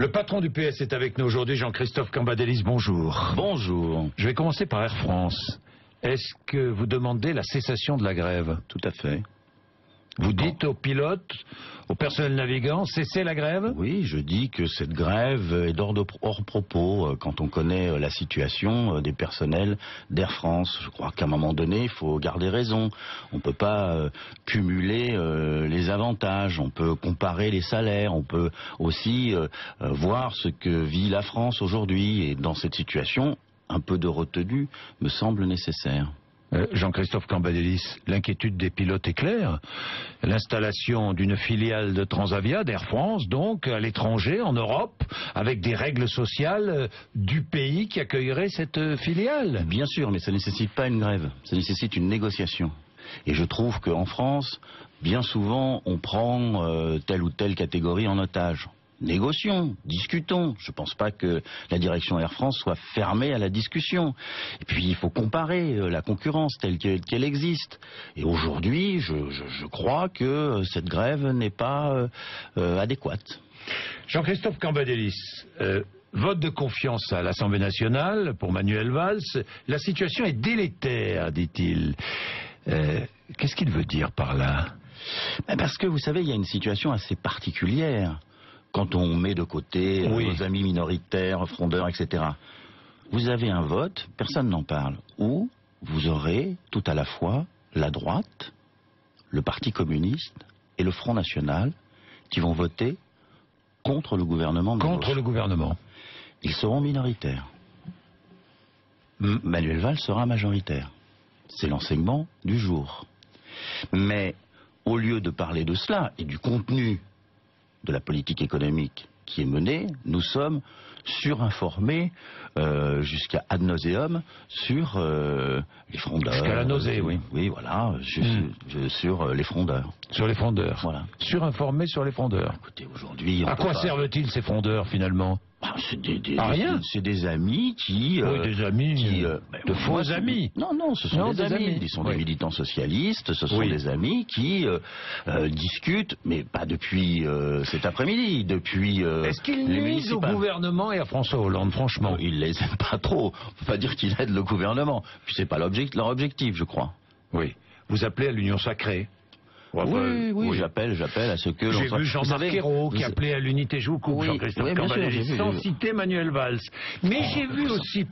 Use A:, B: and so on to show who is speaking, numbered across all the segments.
A: Le patron du PS est avec nous aujourd'hui, Jean-Christophe Cambadélis, bonjour.
B: Bonjour.
A: Je vais commencer par Air France. Est-ce que vous demandez la cessation de la grève?
B: Tout à fait.
A: Vous dites aux pilotes, au personnel navigant, cessez la grève?
B: Oui, je dis que cette grève est hors propos quand on connaît la situation des personnels d'Air France. Je crois qu'à un moment donné, il faut garder raison. On ne peut pas cumuler les avantages, on peut comparer les salaires, on peut aussi voir ce que vit la France aujourd'hui. Et dans cette situation, un peu de retenue me semble nécessaire.
A: Jean-Christophe Cambadélis, l'inquiétude des pilotes est claire. L'installation d'une filiale de Transavia, d'Air France, donc, à l'étranger, en Europe, avec des règles sociales du pays qui accueillerait cette filiale.
B: Bien sûr, mais ça ne nécessite pas une grève, ça nécessite une négociation. Et je trouve qu'en France, bien souvent, on prend telle ou telle catégorie en otage. Négocions, discutons. Je ne pense pas que la direction Air France soit fermée à la discussion. Et puis il faut comparer la concurrence telle qu'elle existe. Et aujourd'hui, je crois que cette grève n'est pas adéquate.
A: Jean-Christophe Cambadélis, vote de confiance à l'Assemblée nationale pour Manuel Valls. La situation est délétère, dit-il. Qu'est-ce qu'il veut dire par là?
B: Parce que vous savez, il y a une situation assez particulière. Quand on met de côté nos amis minoritaires, frondeurs, etc. Vous avez un vote, personne n'en parle, où vous aurez tout à la fois la droite, le Parti communiste et le Front National qui vont voter contre le gouvernement de
A: Contre
B: gauche.
A: le gouvernement.
B: Ils seront minoritaires. Manuel Valls sera majoritaire. C'est l'enseignement du jour. Mais au lieu de parler de cela et du contenu de la politique économique qui est menée, nous sommes surinformés jusqu'à ad nauseum sur les frondeurs.
A: Jusqu'à la nausée, oui.
B: Oui, voilà, sur les frondeurs.
A: Sur les frondeurs.
B: Voilà.
A: Surinformés sur les frondeurs.
B: Écoutez, aujourd'hui...
A: À quoi servent-ils ces frondeurs, finalement?
B: Rien. C'est des amis qui...
A: oui, des amis, de faux amis.
B: Non, ce sont des amis. Ils sont des militants socialistes, ce sont des amis qui discutent, mais pas depuis cet après-midi, depuis...
A: Est-ce qu'ils nuisent au gouvernement et à François Hollande, franchement?
B: Ils les aiment pas trop. On peut pas dire qu'ils aident le gouvernement. Puis c'est pas leur objectif, je crois.
A: Oui. Vous appelez à l'union sacrée?
B: Oui, j'appelle à ce que...
A: J'ai vu Jean-Marc Ayrault qui appelait à l'unité, je vous coupe, Jean-Christophe Cambadélis, sans citer Manuel Valls. Mais j'ai vu aussi,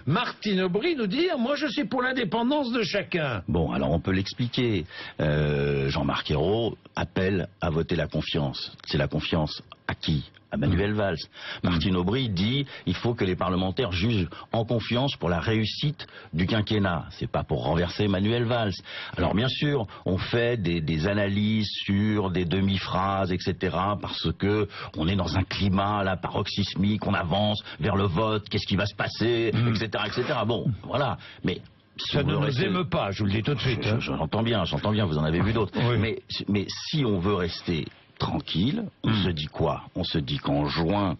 A: Martine Aubry nous dire, moi je suis pour l'indépendance de chacun.
B: Bon, alors on peut l'expliquer. Jean-Marc Ayrault appelle à voter la confiance. C'est la confiance à qui? À Manuel Valls. Martine Aubry dit il faut que les parlementaires jugent en confiance pour la réussite du quinquennat. C'est pas pour renverser Manuel Valls. Alors bien sûr, on fait des analyses sur des demi-phrases, etc. parce que on est dans un climat là paroxysmique, on avance vers le vote, qu'est-ce qui va se passer, etc., etc. Bon, voilà. Mais
A: ça ne nous émeut pas, je vous le dis tout de suite.
B: J'entends bien, vous en avez vu d'autres.
A: Oui.
B: Mais si on veut rester tranquille, on se dit quoi? On se dit qu'en juin,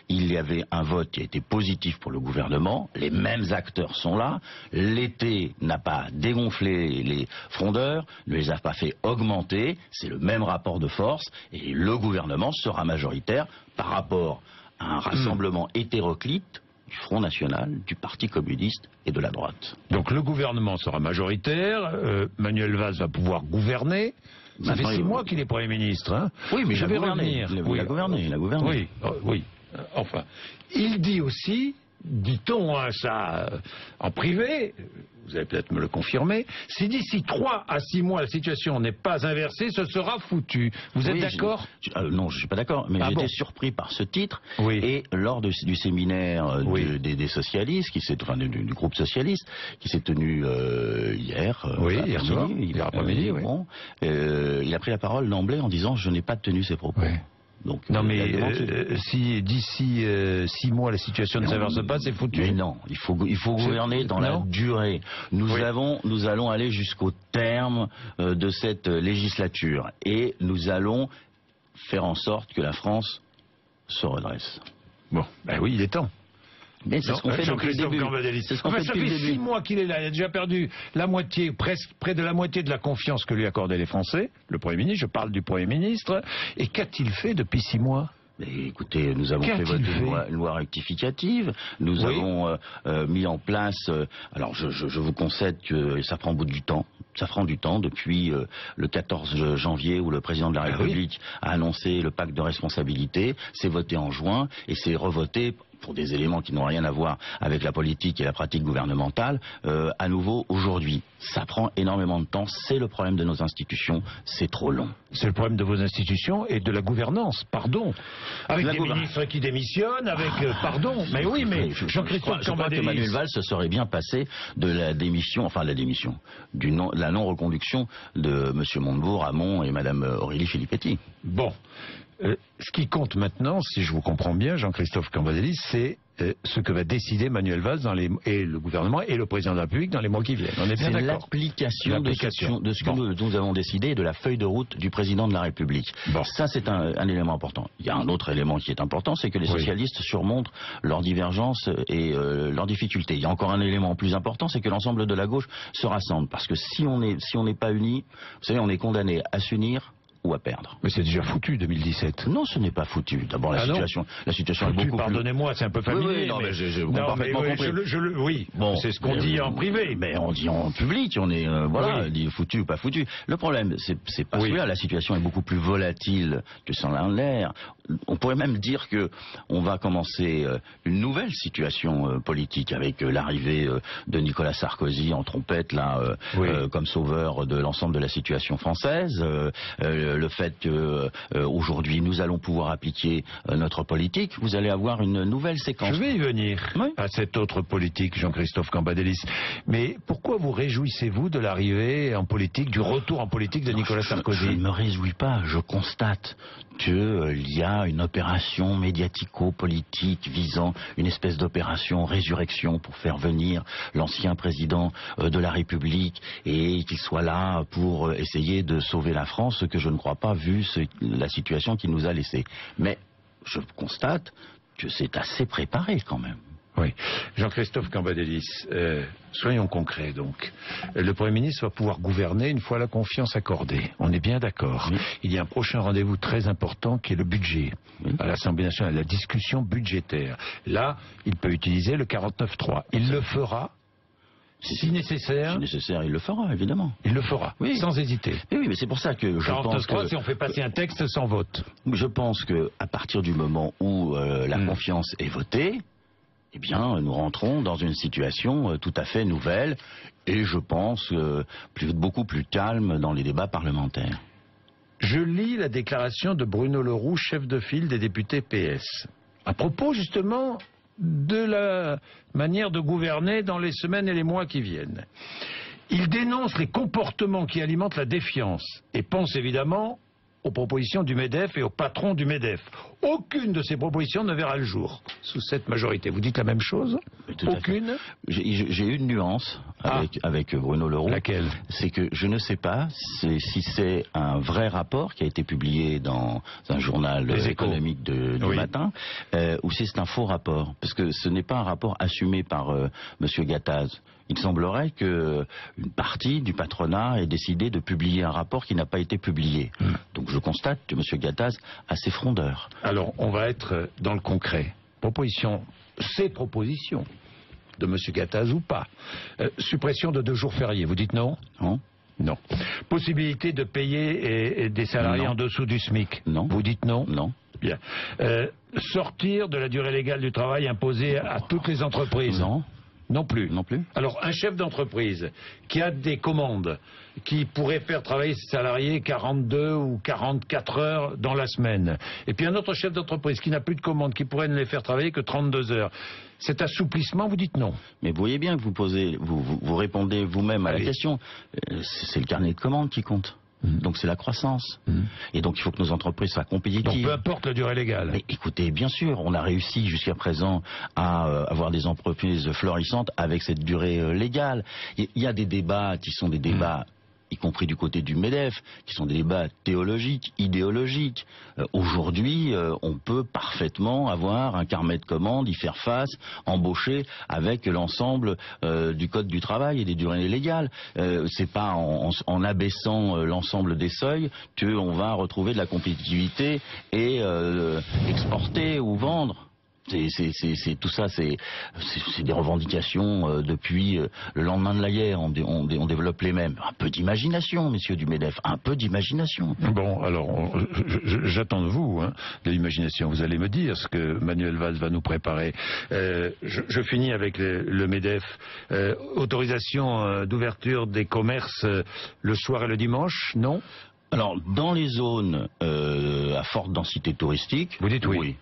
B: il y avait un vote qui a été positif pour le gouvernement, les mêmes acteurs sont là, l'été n'a pas dégonflé les frondeurs, ne les a pas fait augmenter, c'est le même rapport de force, et le gouvernement sera majoritaire par rapport à un rassemblement hétéroclite du Front National, du Parti communiste et de la droite.
A: Donc le gouvernement sera majoritaire, Manuel Valls va pouvoir gouverner. Ça fait 6 mois qu'il est Premier ministre. Hein.
B: Oui, mais
A: je vais revenir.
B: Il a gouverné.
A: Oui. Enfin, il dit aussi, dit-on ça en privé, vous allez peut-être me le confirmer, si d'ici 3 à 6 mois la situation n'est pas inversée, ce sera foutu. Vous êtes d'accord?
B: Non, je ne suis pas d'accord, mais j'étais surpris par ce titre.
A: Oui.
B: Et lors du séminaire des socialistes, du groupe socialiste, qui s'est tenu hier après-midi, il a pris la parole d'emblée en disant « je n'ai pas tenu ces propos ». Donc,
A: non mais si d'ici 6 mois la situation ne s'inverse pas, c'est foutu.
B: Mais non, il faut gouverner dans la durée. Nous allons aller jusqu'au terme de cette législature et nous allons faire en sorte que la France se redresse.
A: Bon, ben oui, il est temps.
B: Mais c'est ce qu'on fait depuis le début.
A: Ça fait 6 mois qu'il est là, il a déjà perdu la moitié, presque près de la moitié de la confiance que lui accordaient les Français, le Premier ministre, je parle du Premier ministre, et qu'a-t-il fait depuis 6 mois?
B: Mais écoutez, nous avons fait voter une loi rectificative, nous avons mis en place... alors je vous concède que ça prend du temps. Ça prend du temps depuis le 14 janvier où le président de la République a annoncé le pacte de responsabilité. C'est voté en juin et c'est revoté pour des éléments qui n'ont rien à voir avec la politique et la pratique gouvernementale, à nouveau aujourd'hui. Ça prend énormément de temps, c'est le problème de nos institutions, c'est trop long.
A: C'est le problème de vos institutions et de la gouvernance, pardon. Avec des ministres qui démissionnent, avec... pardon, mais oui, mais Jean-Christophe Cambadélis...
B: Je crois que Manuel Valls se serait bien passé de la démission, enfin la démission, la non-reconduction de M. Montebourg, Hamon et Mme Aurélie Filippetti.
A: Bon. Ce qui compte maintenant, si je vous comprends bien, Jean-Christophe Cambadélis, c'est ce que va décider Manuel Valls et le gouvernement et le président de la République dans les mois qui viennent. On est bien d'accord.
B: C'est l'application de ce que nous avons décidé, de la feuille de route du président de la République. Bon. Ça, c'est un élément important. Il y a un autre élément qui est important, c'est que les socialistes surmontent leurs divergences et leurs difficultés. Il y a encore un élément plus important, c'est que l'ensemble de la gauche se rassemble. Parce que si on n'est pas unis, vous savez, on est condamné à s'unir ou à perdre.
A: Mais c'est déjà foutu, 2017.
B: Non, ce n'est pas foutu. D'abord, la situation est beaucoup plus...
A: Pardonnez-moi, c'est un peu familier.
B: Oui, non, mais j'ai parfaitement compris.
A: Oui, bon, c'est ce qu'on dit en privé.
B: Mais on dit en public, on est, voilà, dit foutu ou pas foutu. Le problème, c'est pas celui-là. La situation est beaucoup plus volatile que ça en l'air. On pourrait même dire que on va commencer une nouvelle situation politique avec l'arrivée de Nicolas Sarkozy en trompette, là, comme sauveur de l'ensemble de la situation française. Le fait qu'aujourd'hui nous allons pouvoir appliquer notre politique, vous allez avoir une nouvelle séquence.
A: Je vais y venir à cette autre politique, Jean-Christophe Cambadélis. Mais pourquoi vous réjouissez-vous de l'arrivée en politique, du retour en politique de Nicolas Sarkozy?
B: Je ne me réjouis pas, je constate qu'il y a une opération médiatico-politique visant une espèce d'opération résurrection pour faire venir l'ancien président de la République et qu'il soit là pour essayer de sauver la France, ce que je ne crois pas vu la situation qu'il nous a laissée. Mais je constate que c'est assez préparé quand même.
A: Oui. Jean-Christophe Cambadélis, soyons concrets donc. Le Premier ministre va pouvoir gouverner une fois la confiance accordée. On est bien d'accord. Oui. Il y a un prochain rendez-vous très important qui est le budget. Oui. À l'Assemblée nationale, la discussion budgétaire. Là, il peut utiliser le 49.3. Il le fera. Si nécessaire.
B: Si nécessaire, il le fera, évidemment.
A: Il le fera, oui. Sans hésiter.
B: Oui, mais c'est pour ça que je pense que...
A: si on fait passer un texte sans vote.
B: Je pense qu'à partir du moment où la confiance est votée, eh bien, nous rentrons dans une situation tout à fait nouvelle et je pense beaucoup plus calme dans les débats parlementaires.
A: Je lis la déclaration de Bruno Le Roux, chef de file des députés PS, à propos justement de la manière de gouverner dans les semaines et les mois qui viennent. Il dénonce les comportements qui alimentent la défiance et pense évidemment aux propositions du MEDEF et au patron du MEDEF. Aucune de ces propositions ne verra le jour sous cette majorité. Vous dites la même chose? Aucune?
B: J'ai une nuance avec Bruno Le Roux.
A: Laquelle?
B: C'est que je ne sais pas si c'est un vrai rapport qui a été publié dans un journal économique du matin, ou si c'est un faux rapport. Parce que ce n'est pas un rapport assumé par M. Gattaz. Il semblerait qu'une partie du patronat ait décidé de publier un rapport qui n'a pas été publié. Donc je constate que M. Gattaz a ses frondeurs.
A: Alors on va être dans le concret. Ces propositions de M. Gattaz ou pas. Suppression de 2 jours fériés, vous dites non?
B: Non.
A: Non. Possibilité de payer des salariés en dessous du SMIC?
B: Non.
A: Vous dites non?
B: Non.
A: Bien. Sortir de la durée légale du travail imposée à toutes les entreprises?
B: Non.
A: Non plus.
B: Non plus.
A: Alors, un chef d'entreprise qui a des commandes, qui pourrait faire travailler ses salariés 42 ou 44 heures dans la semaine, et puis un autre chef d'entreprise qui n'a plus de commandes, qui pourrait ne les faire travailler que 32 heures. Cet assouplissement, vous dites non.
B: Mais vous voyez bien que vous répondez vous-même à la question. C'est le carnet de commandes qui compte. Donc c'est la croissance. Et donc il faut que nos entreprises soient compétitives.
A: Donc peu importe la durée légale.
B: Mais écoutez, bien sûr, on a réussi jusqu'à présent à avoir des entreprises florissantes avec cette durée légale. Il y a des débats qui sont des débats y compris du côté du MEDEF, qui sont des débats théologiques, idéologiques. Aujourd'hui, on peut parfaitement avoir un carnet de commandes, y faire face, embaucher avec l'ensemble du code du travail et des durées légales. C'est pas en abaissant l'ensemble des seuils qu'on va retrouver de la compétitivité et exporter ou vendre. Tout ça, c'est des revendications depuis le lendemain de la guerre. On développe les mêmes. Un peu d'imagination, messieurs du MEDEF, un peu d'imagination.
A: Bon, alors, j'attends de vous, hein, de l'imagination. Vous allez me dire ce que Manuel Valls va nous préparer. Je finis avec le MEDEF. Autorisation d'ouverture des commerces le soir et le dimanche, non?
B: Alors, dans les zones à forte densité touristique...
A: Vous dites oui.
B: Oui.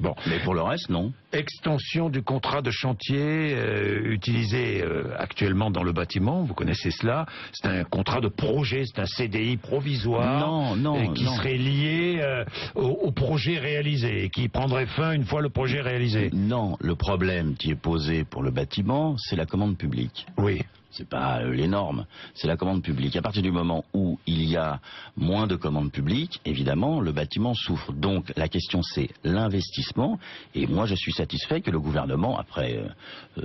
A: Bon.
B: Mais pour le reste, non.
A: Extension du contrat de chantier utilisé actuellement dans le bâtiment, vous connaissez cela, c'est un contrat de projet, c'est un CDI provisoire qui serait lié au projet réalisé et qui prendrait fin une fois le projet réalisé.
B: Non, le problème qui est posé pour le bâtiment, c'est la commande publique.
A: Oui.
B: C'est pas les normes, c'est la commande publique. À partir du moment où il y a moins de commandes publiques, évidemment, le bâtiment souffre. Donc la question c'est l'investissement. Et moi je suis satisfait que le gouvernement, après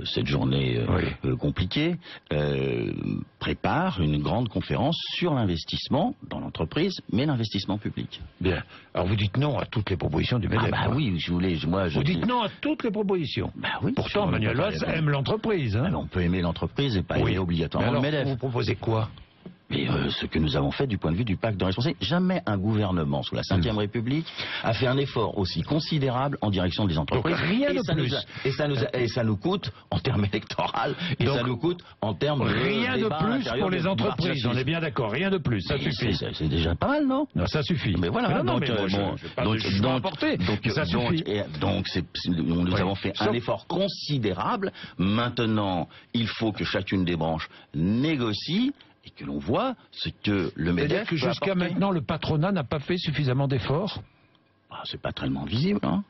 B: cette journée compliquée, prépare une grande conférence sur l'investissement dans l'entreprise, mais l'investissement public.
A: Bien. Alors vous dites non à toutes les propositions du MEDEF.
B: Ah bah oui, vous
A: dites non à toutes les propositions.
B: Bah oui.
A: Pourtant Manuel Valls aime l'entreprise. Hein.
B: On peut aimer l'entreprise et pas aimer obligatoirement le MEDEF.
A: Vous proposez quoi?
B: Mais ce que nous avons fait du point de vue du pacte de responsabilité, jamais un gouvernement sous la Ve République a fait un effort aussi considérable en direction des entreprises.
A: Donc rien de plus.
B: Et ça nous coûte en termes électoraux, et ça nous coûte en termes
A: rien de plus pour les entreprises. On est bien d'accord, rien de plus, ça suffit.
B: C'est déjà pas mal, non?
A: Non, ça suffit.
B: Mais voilà,
A: nous
B: avons fait un effort considérable. Maintenant, il faut que chacune des branches négocie et que l'on voit ce que le MEDEF
A: C'est-à-dire que jusqu'à maintenant, le patronat n'a pas fait suffisamment d'efforts?
B: C'est pas tellement visible, hein.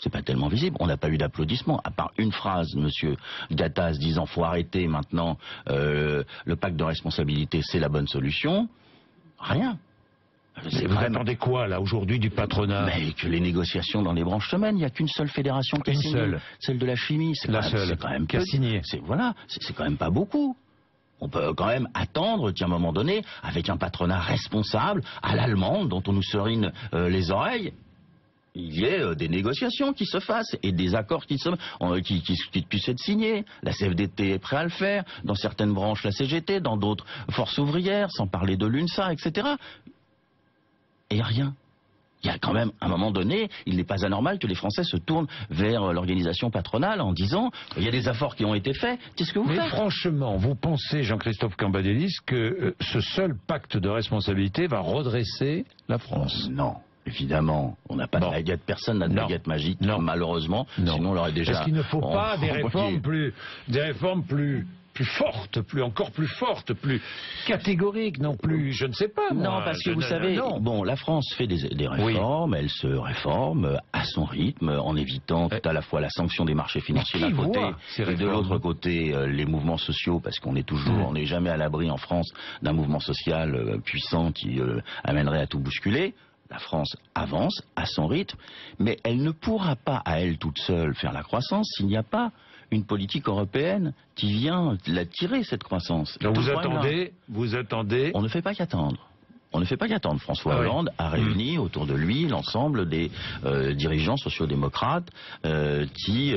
B: C'est pas tellement visible. On n'a pas eu d'applaudissements, à part une phrase, monsieur Gattaz, disant faut arrêter maintenant, le pacte de responsabilité, c'est la bonne solution. Rien.
A: Vous attendez quoi, là, aujourd'hui, du patronat?
B: Mais que les négociations dans les branches se mènent. Il n'y a qu'une seule fédération qui a signé. Celle de la chimie.
A: C'est quand même
B: qui a signé. Voilà, c'est quand même pas beaucoup. On peut quand même attendre qu'à un moment donné, avec un patronat responsable, à l'allemande, dont on nous serine les oreilles, il y ait des négociations qui se fassent et des accords qui puissent être signés. La CFDT est prête à le faire, dans certaines branches la CGT, dans d'autres forces ouvrières, sans parler de l'UNSA, etc. Et rien. Il y a quand même, à un moment donné, il n'est pas anormal que les Français se tournent vers l'organisation patronale en disant il y a des efforts qui ont été faits, qu'est-ce que vous faites?
A: Mais franchement, vous pensez, Jean-Christophe Cambadélis, que ce seul pacte de responsabilité va redresser la France?
B: Non. Évidemment, on n'a pas de baguette, personne n'a de baguette magique, malheureusement, sinon on l'aurait déjà...
A: Est-ce qu'il ne faut pas des réformes plus fortes, encore plus fortes, plus catégoriques, non plus, je ne sais pas.
B: Non, parce que vous savez, bon, la France fait des réformes, elle se réforme à son rythme, en évitant tout à la fois la sanction des marchés financiers d'un côté, et de l'autre côté les mouvements sociaux, parce qu'on est toujours, on n'est jamais à l'abri en France d'un mouvement social puissant qui amènerait à tout bousculer. La France avance à son rythme, mais elle ne pourra pas à elle toute seule faire la croissance s'il n'y a pas une politique européenne qui vient la tirer, cette croissance.
A: Donc vous attendez...
B: On ne fait pas qu'attendre. On ne fait pas qu'attendre. François Hollande a réuni autour de lui l'ensemble des dirigeants sociodémocrates qui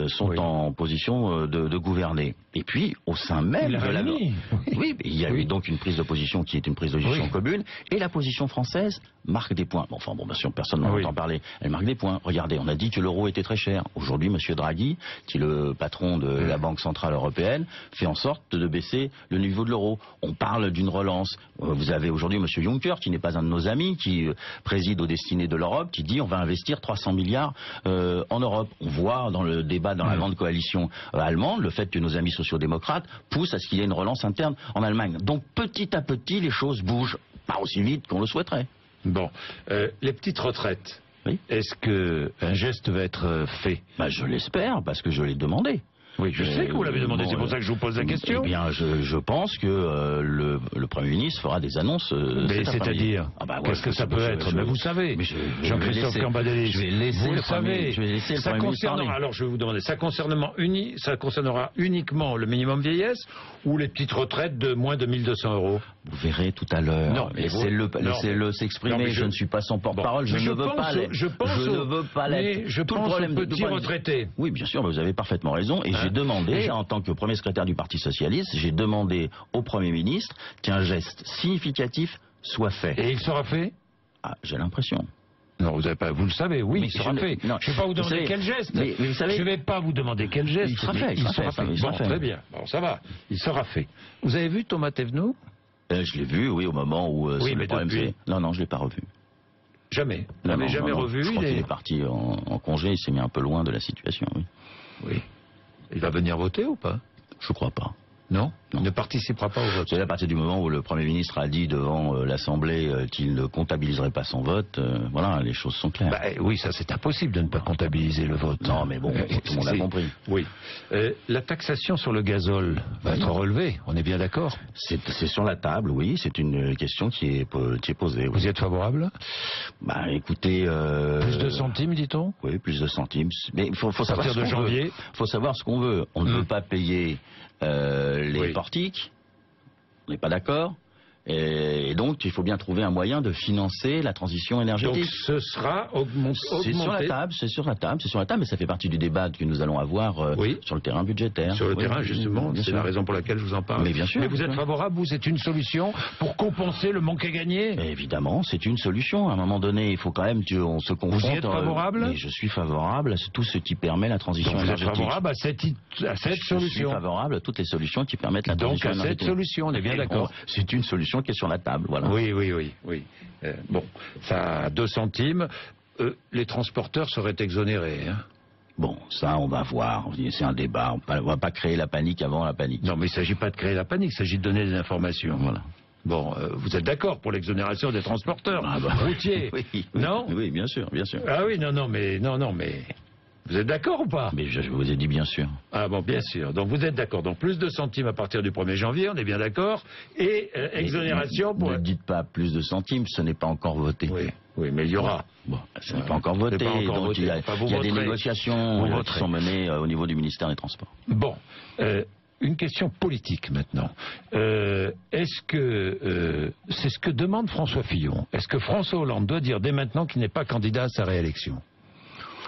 B: sont en position de gouverner. Et puis, au sein même de la... Oui, il y a eu donc une prise de position qui est une prise de position commune, et la position française marque des points. Bon, enfin, bien sûr, personne n'en entend parler. Elle marque des points. Regardez, on a dit que l'euro était très cher. Aujourd'hui, M. Draghi, qui est le patron de la Banque Centrale Européenne, fait en sorte de baisser le niveau de l'euro. On parle d'une relance. Vous avez aujourd'hui M. Juncker, qui n'est pas un de nos amis, qui préside aux destinées de l'Europe, qui dit on va investir 300 milliards en Europe. On voit dans le débat dans la grande coalition allemande, le fait que nos amis sociodémocrates poussent à ce qu'il y ait une relance interne en Allemagne. Donc petit à petit, les choses bougent, pas aussi vite qu'on le souhaiterait.
A: Bon, les petites retraites, est-ce qu'un geste va être fait?
B: Je l'espère, parce que je l'ai demandé.
A: Oui, je sais que vous l'avez demandé, c'est pour ça que je vous pose la question.
B: Eh bien, je pense que le Premier ministre fera des annonces.
A: Mais c'est-à-dire, qu'est-ce que ça peut être? Mais vous savez, Jean-Christophe Cambadélis,
B: je vais laisser le Premier ministre parler.
A: Alors, je vais vous demander, ça concernera uniquement le minimum vieillesse ou les petites retraites de moins de 1200 €?
B: Vous verrez tout à l'heure.
A: Non,
B: laissez-le s'exprimer. Je ne suis pas son porte-parole. Je ne veux pas l'être.
A: Je ne veux pas l'être. Je pense aux petits retraités.
B: Oui, bien sûr, vous avez parfaitement raison. Et j'ai demandé, en tant que premier secrétaire du Parti Socialiste, j'ai demandé au Premier ministre qu'un geste significatif soit fait.
A: Et il sera fait?
B: Ah, j'ai l'impression.
A: Non, vous le savez, oui, il sera fait.
B: Non,
A: je ne vais pas vous demander quel geste.
B: Mais vous savez,
A: je ne vais pas vous demander quel geste.
B: Il sera fait. Il sera fait.
A: Bon, très bien. Bon, ça va. Il sera fait. Vous avez vu Thomas Thévenoud?
B: Je l'ai vu, oui, au moment où
A: le problème
B: c'est... Non, je ne l'ai pas revu.
A: Jamais. Vous l'avez jamais revu?
B: Je crois qu'il est parti en congé, il s'est mis un peu loin de la situation, oui.
A: Oui. Il va venir voter ou pas?
B: Je crois pas.
A: Non, il ne participera pas au vote.
B: C'est à partir du moment où le Premier ministre a dit devant l'Assemblée qu'il ne comptabiliserait pas son vote, voilà, les choses sont claires.
A: Oui, ça c'est impossible de ne pas comptabiliser le vote.
B: Non, mais bon, tout le monde a compris.
A: Oui. La taxation sur le gazole va être relevée, on est bien d'accord?
B: C'est sur la table, oui, c'est une question qui est posée.
A: Vous y êtes favorable?
B: Écoutez...
A: Plus de centimes, dit-on?
B: Oui, plus de centimes. Mais il faut savoir
A: ce qu'on veut.
B: Il faut savoir ce qu'on veut. On ne veut pas payer... les portiques, on n'est pas d'accord, et donc il faut bien trouver un moyen de financer la transition énergétique.
A: Donc ce sera augmenté.
B: C'est sur la table, mais ça fait partie du débat que nous allons avoir sur le terrain budgétaire.
A: Sur le terrain, justement, c'est la raison pour laquelle je vous en parle.
B: Mais bien sûr.
A: Mais vous êtes favorable, c'est une solution pour compenser le manque à gagner?
B: Évidemment, c'est une solution. À un moment donné, il faut quand même qu'on se confronte.
A: Vous y êtes favorable?
B: Mais je suis favorable à tout ce qui permet la transition énergétique.
A: Vous êtes favorable à cette solution?
B: Je suis favorable à toutes les solutions qui permettent la transition énergétique.
A: Donc à cette solution, on est bien d'accord.
B: C'est une solution qui est sur la table. Voilà.
A: Oui. Bon, ça a 2 centimes. Les transporteurs seraient exonérés.
B: Bon, ça, on va voir. C'est un débat. On ne va pas créer la panique avant la panique.
A: Non, mais il ne s'agit pas de créer la panique, il s'agit de donner des informations.
B: Voilà.
A: Bon, vous êtes d'accord pour l'exonération des transporteurs routiers?
B: Oui,
A: non?
B: Oui, bien sûr.
A: Ah oui, non, mais... Vous êtes d'accord ou pas?
B: Mais je vous ai dit bien sûr.
A: Ah bon, bien sûr. Donc vous êtes d'accord. Donc plus de centimes à partir du 1er janvier, on est bien d'accord. Et exonération pour...
B: Ne dites pas plus de centimes, ce n'est pas encore voté.
A: Oui, mais il y aura.
B: Bon, ce n'est pas encore voté. Donc il y a des négociations qui sont menées au niveau du ministère des Transports.
A: Bon, une question politique maintenant. Est-ce que c'est ce que demande François Fillon? Est-ce que François Hollande doit dire dès maintenant qu'il n'est pas candidat à sa réélection?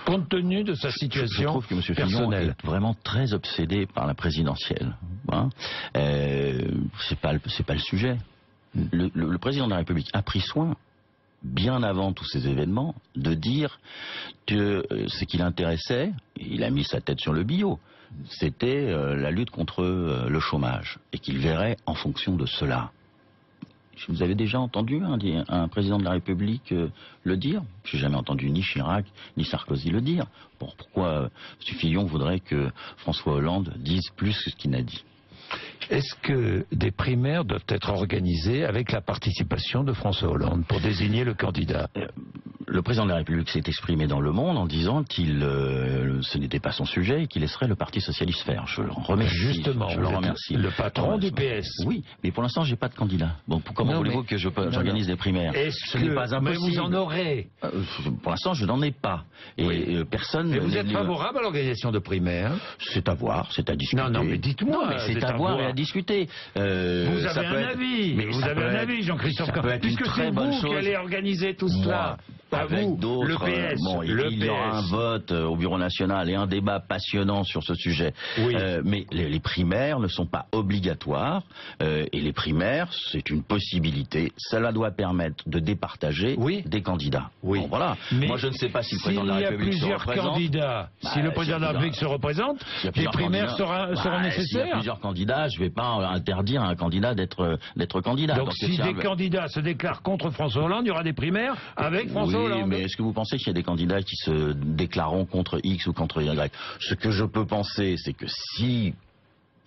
A: Compte tenu de sa situation
B: je trouve que M. Fillon est vraiment très obsédé par la présidentielle. C'est pas le sujet. Le président de la République a pris soin, bien avant tous ces événements, de dire que ce qui l'intéressait, il a mis sa tête sur le bio, c'était la lutte contre le chômage, et qu'il verrait en fonction de cela. Vous avez déjà entendu un président de la République le dire? Je n'ai jamais entendu ni Chirac ni Sarkozy le dire. Bon, pourquoi M. Fillon voudrait que François Hollande dise plus que ce qu'il n'a dit?
A: Est-ce que des primaires doivent être organisées avec la participation de François Hollande pour désigner le candidat?
B: Le président de la République s'est exprimé dans Le Monde en disant qu'il ce n'était pas son sujet et qu'il laisserait le Parti Socialiste faire. Je le remercie.
A: Justement, je le remercie. Le patron du PS.
B: Oui, mais pour l'instant, j'ai pas de candidat. Bon, comment voulez-vous que j'organise des primaires?
A: Ce n'est pas impossible. Mais vous en aurez.
B: Pour l'instant, je n'en ai pas. Et personne.
A: Mais vous êtes favorable à l'organisation de primaires?
B: C'est à voir, c'est à discuter.
A: Non, mais dites-moi.
B: Mais c'est à voir et à discuter.
A: Vous avez un avis. Vous avez un avis, Jean-Christophe. Puisque c'est vous qui allez organiser tout cela.
B: Avec d'autres,
A: le PS,
B: il y aura un vote au Bureau National et un débat passionnant sur ce sujet. Mais les primaires ne sont pas obligatoires et les primaires, c'est une possibilité. Cela doit permettre de départager des candidats. Bon, voilà. Mais moi, je ne sais pas si le président de la République se représente.
A: Si le président de la République se représente, les primaires seront nécessaires.
B: S'il y a plusieurs candidats, je ne vais pas interdire à un candidat d'être candidat.
A: Donc si des candidats se déclarent contre François Hollande, il y aura des primaires avec François Hollande.
B: Oui, mais est-ce que vous pensez qu'il y a des candidats qui se déclareront contre X ou contre Y? Ce que je peux penser, c'est que si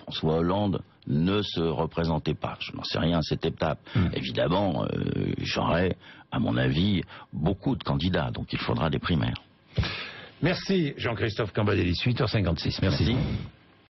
B: François Hollande ne se représentait pas, je n'en sais rien à cette étape, évidemment, j'aurais, à mon avis, beaucoup de candidats, donc il faudra des primaires.
A: Merci Jean-Christophe Cambadélis, 8h56. Merci.